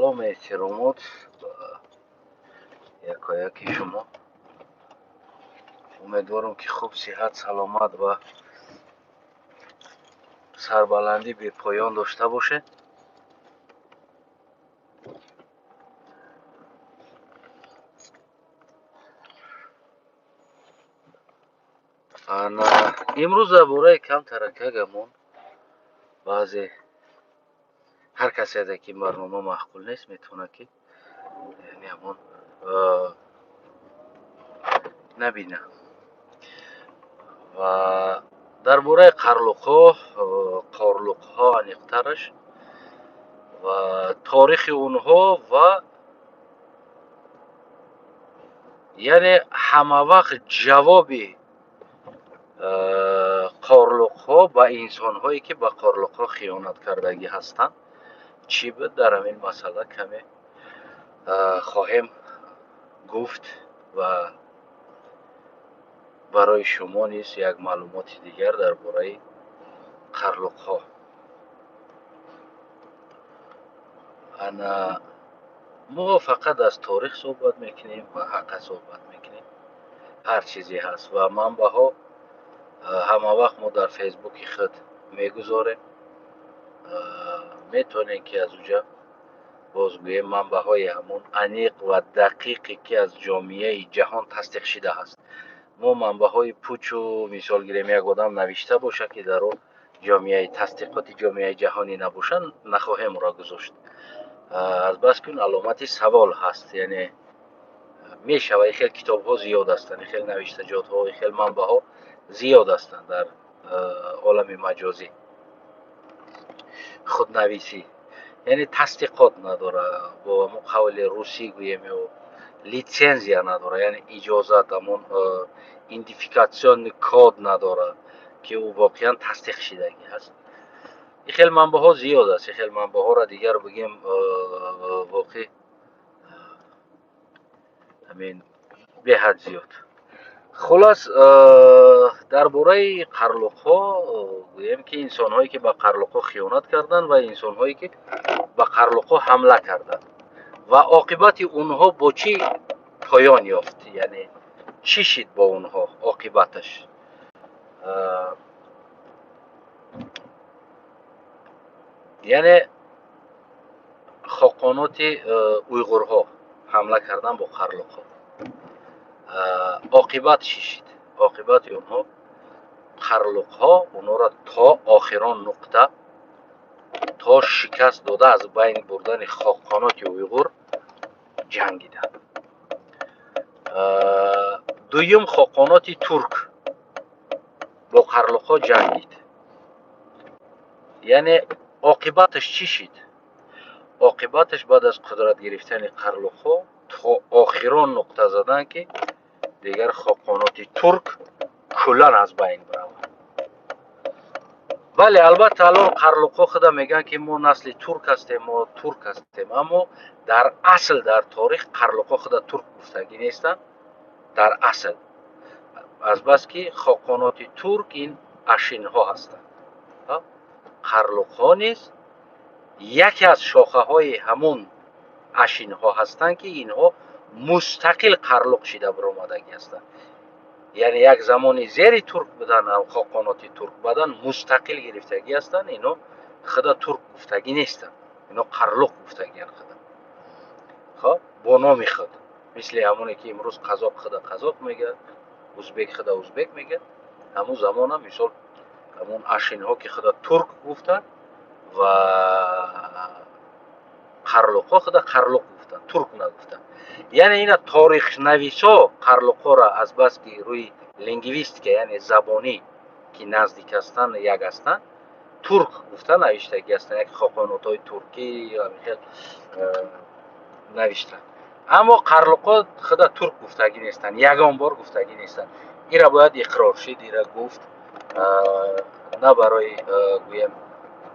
سلام احترامات یکایک شما. امیدوارم که خوب صحت سلامت و سربلندی به پایان داشته باشه. امروز درباره کم ترکگمون بعضی هر کسی که برنامه معقول نیست میتونه که یعنی همون نبینه و درباره قارلوق‌ها انیقترش و تاریخ اونها و یعنی همه وقت جوابی قارلوق‌ها با انسان‌هایی که با قارلوق‌ها خیانت کردگی هستند چی بود در این مسئله کمی خواهیم گفت و برای شما نیز یک معلومات دیگر درباره قارلوق‌ها. انا ما فقط از تاریخ صحبت میکنیم و حق صحبت میکنیم، هر چیزی هست و منبع‌ها همه وقت ما در فیسبوک خود میگذاریم. میتونین که از اونجا بازگویی منبع‌های همون انیق و دقیقی که از جامعه جهان تصدیق شده است. ما منبع‌های پوچ و مثال گیریم یک آدم نوشته باشه که در اون جامعه تصدیقات جامعه جهانی نباشن نخواهیم را گذاشت. از بس که اون علامت سوال هست، یعنی میشوه خیلی کتاب ها زیاد هستند، خیلی نوشتجات ها، خیلی منبع ها زیاد هستند در عالم مجازی خودنویسی، یعنی تصدیقات نداره، با قول روسی گوییم و لیتسنزیا نداره، یعنی اجازت همون ایدنتیفیکاسیون کد نداره که او واقعا تصدیق شدگی هست. این خیلی منبع ها زیاد است، این خیلی منبع ها را دیگر بگیم واقعی همین به حد زیاد. خلاص درباره قارلوق‌ها گویم که انسان‌هایی که با قارلوق‌ها خیانت کردند و انسان‌هایی که با قارلوق‌ها حمله کردند و عاقبت اونها با چی پایان یافت، یعنی چی شد با اونها عاقبتش. یعنی خاقانات اویغورها حمله کردن با قارلوق‌ها، عاقبت چی شد؟ عاقبت اونها قارلوق‌ها اونها را تا آخران نقطه تا شکست داده از بین بردن خاقانات اویغور جنگیدن. دویم خاقانات ترک با قارلوق‌ها جنگید. یعنی عاقبتش چی شد؟ عاقبتش بعد از قدرت گرفتن قارلوق‌ها تا آخران نقطه زدن که دیگر خاقانات ترک کلان از بین برود. بله البته الان قارلوق‌ها خدا میگن که ما نسل ترک هستیم، ما ترک هستیم، اما در اصل در تاریخ قارلوق‌ها خدا ترک گفتگی نیستن در اصل، از بس که خاقانات ترک این اشین‌ها هستند. قارلوق‌ها نیز یکی از شاخه های همون اشین‌ها هستند که اینها مستقل قارلوق شده برآمدگی هستند، یعنی یک زمانی زیر ترک بودن، خاقانات ترک بودن مستقل گرفتگی هستند، اینا خدا ترک گفتگی نیستند، اینا قارلوق گفتگی هستند. خب با نام خود، مثل همونی که امروز قزاق خدا قزاق میگه، ازبک خدا ازبک میگه، همون زمان هم مثال همون اشین‌ها که خدا ترک گفتن و قارلوق‌ها خدا قارلوق گفتن، ترک نگفتن. یعنی اینا تاریخ نویسا قارلوق‌ها را از بس که روی لینگویست که یعنی زبانی که نزدیک هستن یک هستن ترک گفتن نوشتگی هستن، یک خاقانوت‌های ترکی یا خیلی نوشتن، اما قارلوق‌ها خدا ترک گفتگی نیستن، یگان بار گفتگی نیستن. این را باید اقرار شد، این را گفت، نه برای گویم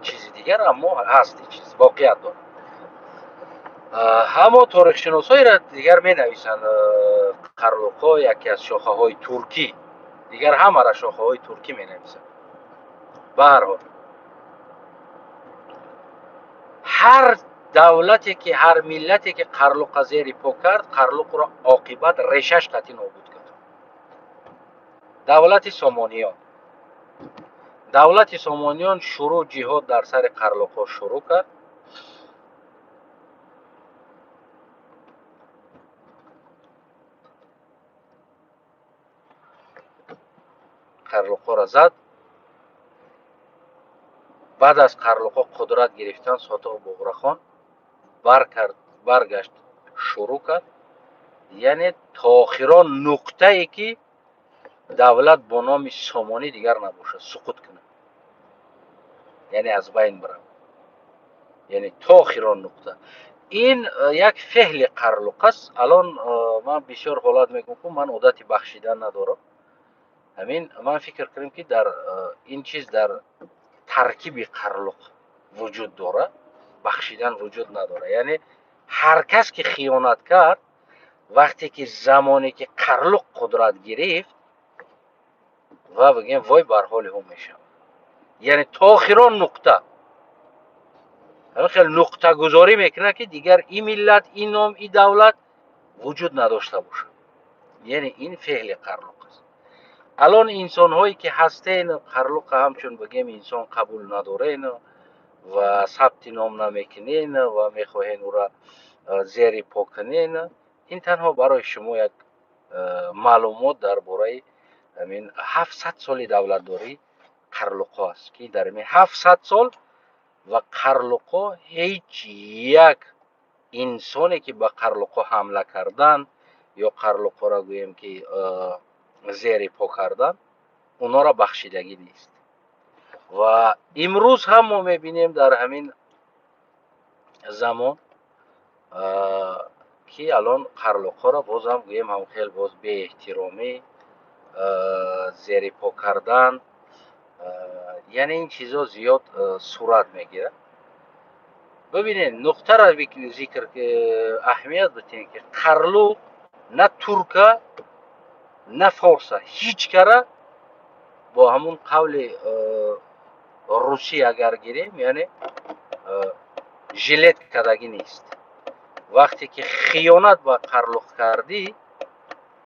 چیز دیگر، اما هست چیز واقعیت داره. همه تاریخ شناسایی را دیگر می نویسند قارلوق‌ها یکی از شاخه های ترکی، دیگر همه را شاخه های ترکی می نویسند. به هر حال هر давлате ки ҳар миллате ки қарлуқа зери по кард, қарлуқро оқибат решаш қатъи нобуд кард. давлати сомониён шурӯъ ҷиҳод дар сари қарлуқҳо шурӯъ кард. қарлуқҳоро зад. баъд аз қарлуқҳо қудрат гирифтан Содиқ Буғрахон баргашт шурӯъ кард. яъне то охирон нуқтае ки давлат бо номи Сомонӣ дигар набошад, суқут кунад, яъне аз байн барад. яъне то охирон нуқта. ин як феҳли қарлуқ аст. алон ман бисёр ҳолат мегӯям ки ман одати бахшидан надорам. ҳамин ман фикр кардам ки дар ин чиз дар таркиби қарлуқ вуҷуд дорад, бахшидан вуҷуд надорад. яъне ҳар кас ки хиёнат кард, вақте ки замоне ки қарлуқ қудрат гирифт, ва бигем вой бар ҳоли ҳу мешавад. яъне то охирон нуқта. хеле нуқтагузорӣ мекунад ки дигар ин миллат, ин ном, ин давлат вуҷуд надошта бошад. яъне ин феҳли қарлуқ аст. алон инсонҳое ки ҳастен, қарлуқа ҳамчун бигем инсон қабул надорен ва сабти ном намекунен ва мехоҳен ӯра зери по кунен, ин танҳо барои шумо як маълумот дар бораи 700 соли давлатдории қарлуқҳо аст ки дар ин 700 сол ва қарлуқҳо ҳеҷ як инсоне ки ба қарлуқҳо ҳамла кардан ё қарлуқҳоро гӯем ки зери по кардан, онҳоро бахшидагӣ нест. ва имрӯз ҳам мо мебинем дар ҳамин замон ки алон қарлуқҳоро бозам гӯем ҳам хел боз беэҳтиромӣ, зери по кардан, яъне ин чизҳо зиёд сурат мегирад. бибинед, нуқтаро зикр аҳамият битем ки қарлуқ на турка, на форса, ҳеҷ кара бо ҳамун қавли русӣ агар гирем, яъне жилет кардагӣ нест. вақте ки хиёнат ба қарлуқ кардӣ,